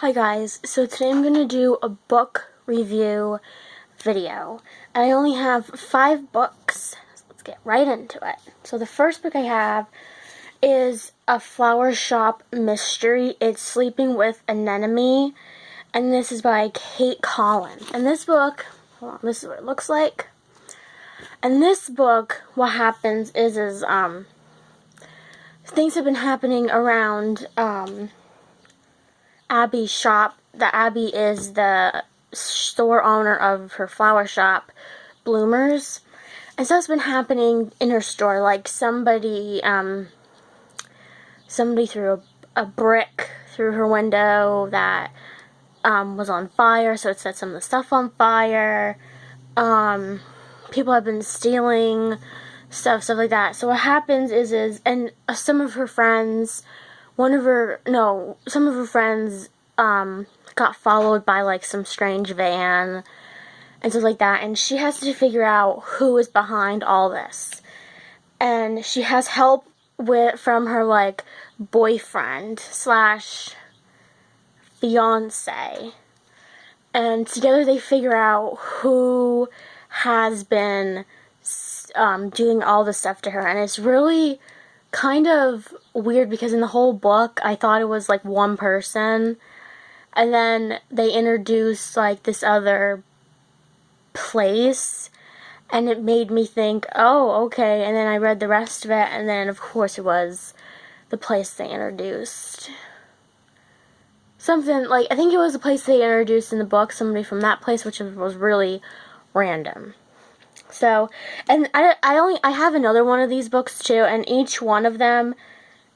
Hi guys, so today I'm going to do a book review video. And I only have 5 books, so let's get right into it. So the first book I have is a flower shop mystery. It's Sleeping with Anemone, and this is by Kate Collins. And this book, hold on, this is what it looks like. And this book, what happens is things have been happening around, Abbey's shop. The Abbey is the store owner of her flower shop, Bloomers. And so it's been happening in her store, like somebody threw a brick through her window that was on fire, so it set some of the stuff on fire. People have been stealing stuff like that. So what happens is some of her friends got followed by like some strange van and stuff like that, and she has to figure out who is behind all this. And she has help from her like boyfriend slash fiance, and together they figure out who has been doing all this stuff to her. And it's really kind of weird because in the whole book I thought it was like one person, and then they introduced like this other place, and it made me think, oh, okay. And then I read the rest of it, and then of course it was the place they introduced. Something like, I think it was the place they introduced in the book, somebody from that place, which was really random. So, and I have another one of these books too, and each one of them,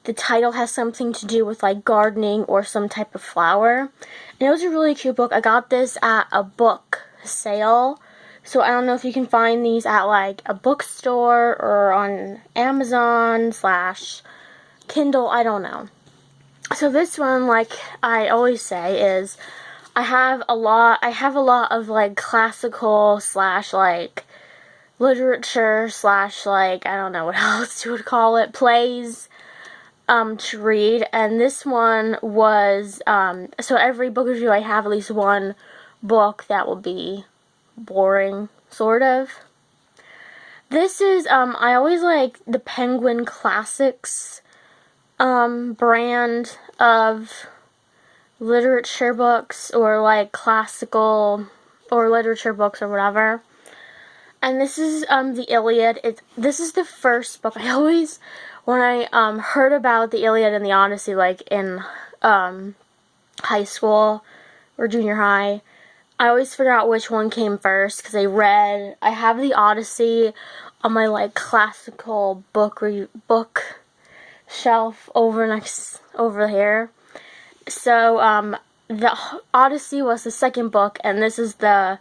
the title has something to do with like gardening or some type of flower. And it was a really cute book. I got this at a book sale, so I don't know if you can find these at like a bookstore or on Amazon / Kindle, I don't know. So this one, like I always say, is I have a lot of like classical / like literature / like, I don't know what else you would call it, plays to read. And this one was so every book review I have at least one book that will be boring, sort of. This is I always like the Penguin Classics brand of literature books, or like classical or literature books or whatever. And this is the IlIad. This is the first book. I always, when I heard about the IlIad and the Odyssey, like in high school or junior high, I always figure out which one came first, because I have the Odyssey on my like classical book shelf over here. So the Odyssey was the second book, and this is the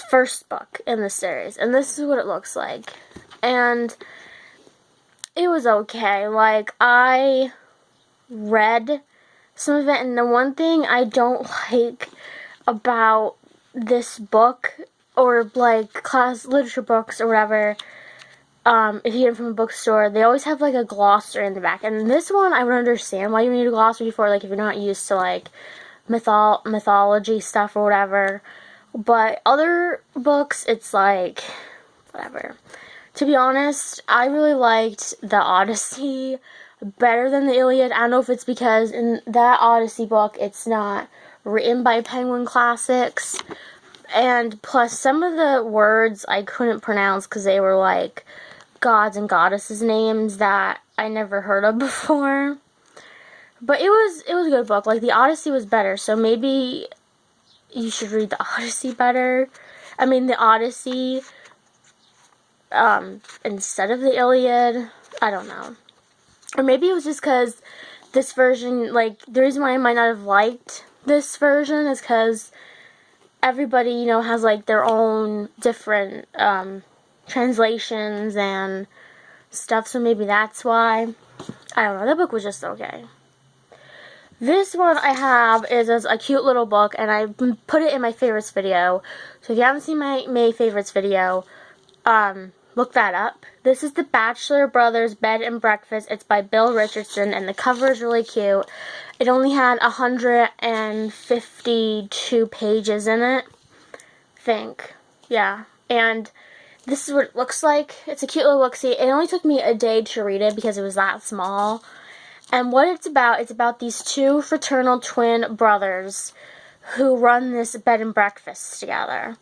first book in the series, and this is what it looks like. And it was okay. Like, I read some of it, and the one thing I don't like about this book, or like literature books or whatever, if you get it from a bookstore, they always have like a glossary in the back. And this one, I would understand why you need a glossary for, like if you're not used to like mythology stuff or whatever. But other books, it's like, whatever. To be honest, I really liked the Odyssey better than the IlIad. I don't know if it's because in that Odyssey book, it's not written by Penguin Classics. And plus, some of the words I couldn't pronounce because they were like gods and goddesses names that I never heard of before. But it was a good book. Like, the Odyssey was better, so maybe you should read the Odyssey better. I mean, the Odyssey instead of the IlIad. I don't know. Or maybe it was just because this version, like, the reason why I might not have liked this version is because everybody, you know, has like their own different translations and stuff, so maybe that's why. I don't know. That book was just okay. This one I have is a cute little book, and I put it in my favorites video. So if you haven't seen my May favorites video, look that up. This is the Bachelor Brothers Bed and Breakfast. It's by Bill Richardson, and the cover is really cute. It only had 152 pages in it, I think. Yeah. And this is what it looks like. It's a cute little look-see. It only took me a day to read it because it was that small. And what it's about these two fraternal twin brothers who run this bed and breakfast together.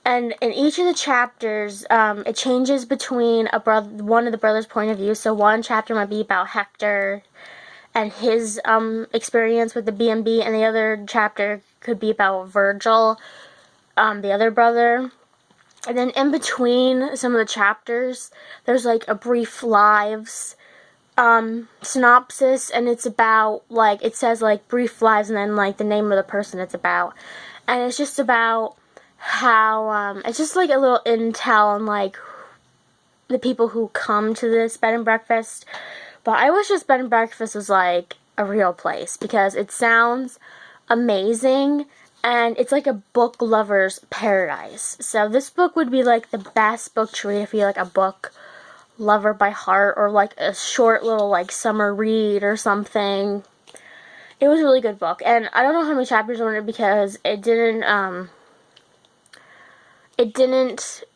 And in each of the chapters, it changes between one of the brothers' point of view. So one chapter might be about Hector and his experience with the B&B, and the other chapter could be about Virgil, the other brother. And then in between some of the chapters, there's like a brief lives synopsis, and it's about, like, it says like brief lives and then like the name of the person it's about. And it's just about how, it's just like a little intel on like the people who come to this bed and breakfast. But I wish this bed and breakfast was like a real place, because it sounds amazing. And it's like a book lover's paradise. So this book would be like the best book to read if you're like a book lover by heart, or like a short little like summer read or something. It was a really good book. And I don't know how many chapters were in it because it didn't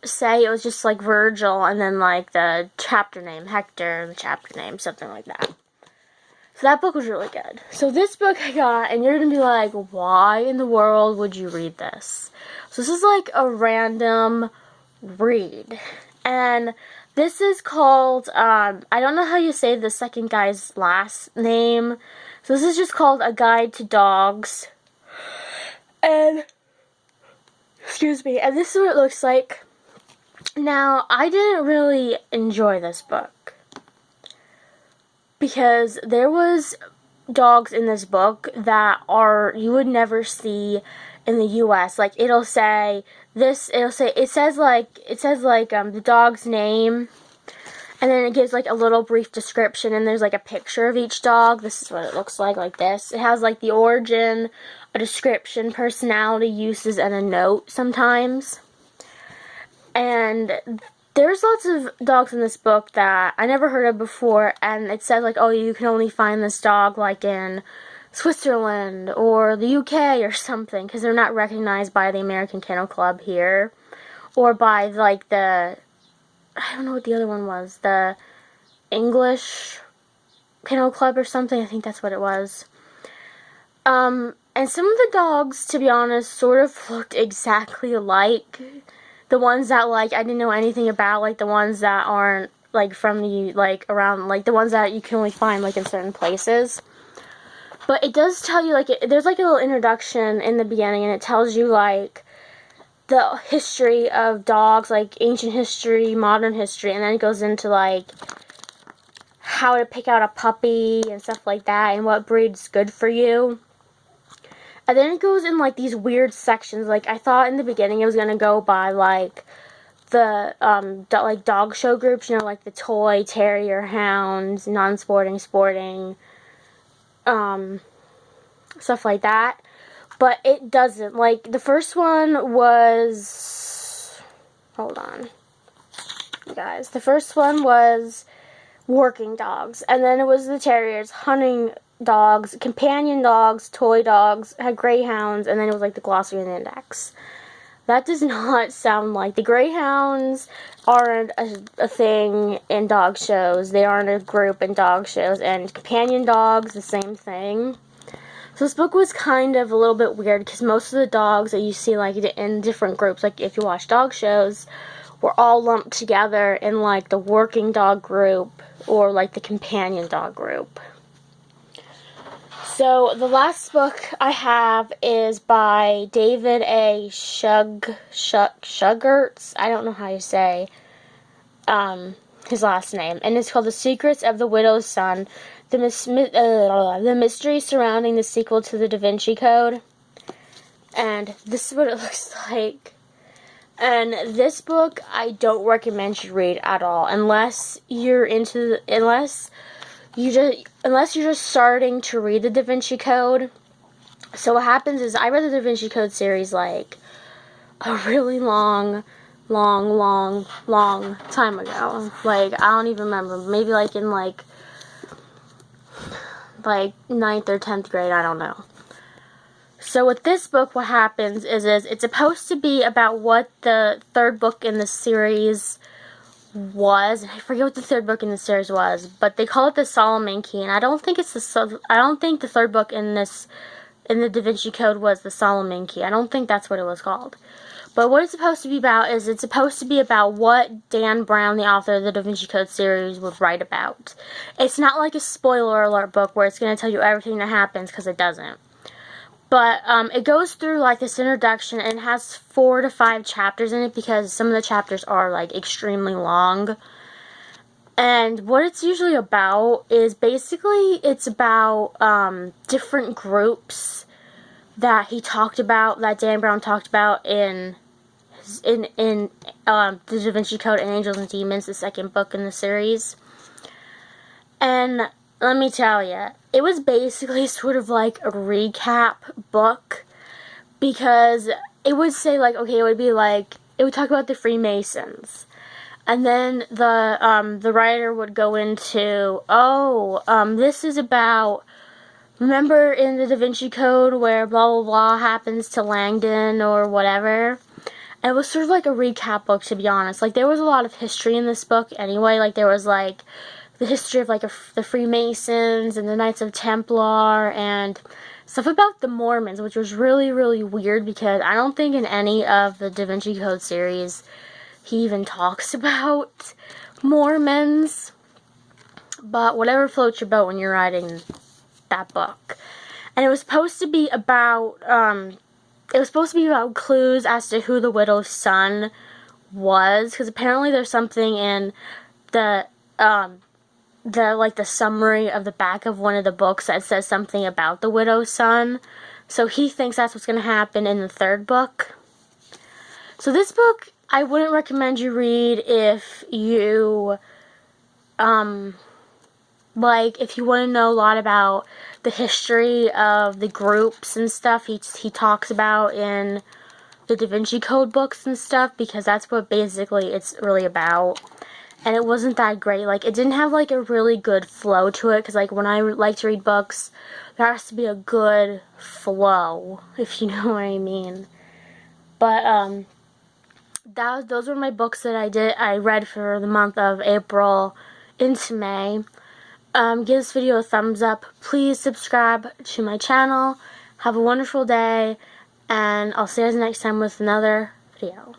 say. It was just like Virgil and then like the chapter name, Hector, and the chapter name, something like that. So that book was really good. So this book I got, and you're going to be like, why in the world would you read this? So this is like a random read. And this is called, I don't know how you say the second guy's last name. So this is just called A Guide to Dogs. And, excuse me, and this is what it looks like. Now, I didn't really enjoy this book, because there was dogs in this book that you would never see in the US. Like, it says the dog's name, and then it gives like a little brief description, and there's like a picture of each dog. This is what it looks like this. It has like the origin, a description, personality, uses, and a note sometimes. And there's lots of dogs in this book that I never heard of before, and it says like, oh, you can only find this dog like in Switzerland or the UK or something, because they're not recognized by the American Kennel Club here, or by like I don't know what the other one was, the English Kennel Club or something. I think that's what it was. And some of the dogs, to be honest, sort of looked exactly like the ones that, like, I didn't know anything about, like, the ones that aren't, like, from the, like, around, like, the ones that you can only find, like, in certain places. But it does tell you, like, there's, like, a little introduction in the beginning, and it tells you, like, the history of dogs, like, ancient history, modern history, and then it goes into, like, how to pick out a puppy and stuff like that, and what breed's good for you. And then it goes in, like, these weird sections. Like, I thought in the beginning it was going to go by, like, the, like, dog show groups, you know, like the toy, terrier, hounds, non-sporting, sporting, stuff like that. But it doesn't. Like, the first one was, hold on, you guys. The first one was working dogs. And then it was the terriers, hunting dogs, companion dogs, toy dogs, had greyhounds, and then it was like the glossary and the index. That does not sound like, the greyhounds aren't a thing in dog shows. They aren't a group in dog shows, and companion dogs, the same thing. So this book was kind of a little bit weird, because most of the dogs that you see, like, in different groups, like if you watch dog shows, were all lumped together in like the working dog group or like the companion dog group. So the last book I have is by David A. Shugarts. I don't know how you say his last name. And it's called The Secrets of the Widow's Son, the mystery surrounding the sequel to the Da Vinci Code. And this is what it looks like. And this book I don't recommend you read at all, unless you're just starting to read the Da Vinci Code. So what happens is, I read the Da Vinci Code series like a really long time ago. Like, I don't even remember. Maybe like in like like 9th or 10th grade, I don't know. So with this book, what happens is it's supposed to be about what the third book in the series was. I forget what the third book in the series was, but they call it the Solomon Key, and I don't think the third book in the Da Vinci Code was the Solomon Key. I don't think that's what it was called. But what it's supposed to be about is it's supposed to be about what Dan Brown, the author of the Da Vinci Code series, would write about. It's not like a spoiler alert book where it's going to tell you everything that happens, because it doesn't. But it goes through like this introduction, and it has 4 to 5 chapters in it because some of the chapters are like extremely long. And what it's usually about is basically it's about different groups that Dan Brown talked about in the Da Vinci Code and Angels and Demons, the second book in the series. And let me tell you, it was basically sort of like a recap book, because it would say like, okay, it would talk about the Freemasons, and then the writer would go into, this is about, remember in the Da Vinci Code where blah blah blah happens to Langdon or whatever. And it was sort of like a recap book, to be honest. Like, there was a lot of history in this book anyway. Like, there was like the history of like the Freemasons and the Knights of Templar and stuff about the Mormons, which was really, really weird because I don't think in any of the Da Vinci Code series he even talks about Mormons. But whatever floats your boat when you're writing that book. And it was supposed to be about clues as to who the widow's son was, because apparently there's something in the summary of the back of one of the books that says something about the widow's son. So he thinks that's what's going to happen in the third book. So this book, I wouldn't recommend you read if you, if you want to know a lot about the history of the groups and stuff he talks about in the Da Vinci Code books and stuff, because that's what basically it's really about. And it wasn't that great. Like, it didn't have, like, a really good flow to it. Because, like, when I like to read books, there has to be a good flow, if you know what I mean. But, those were my books that I read for the month of April into May. Give this video a thumbs up. Please subscribe to my channel. Have a wonderful day. And I'll see you guys next time with another video.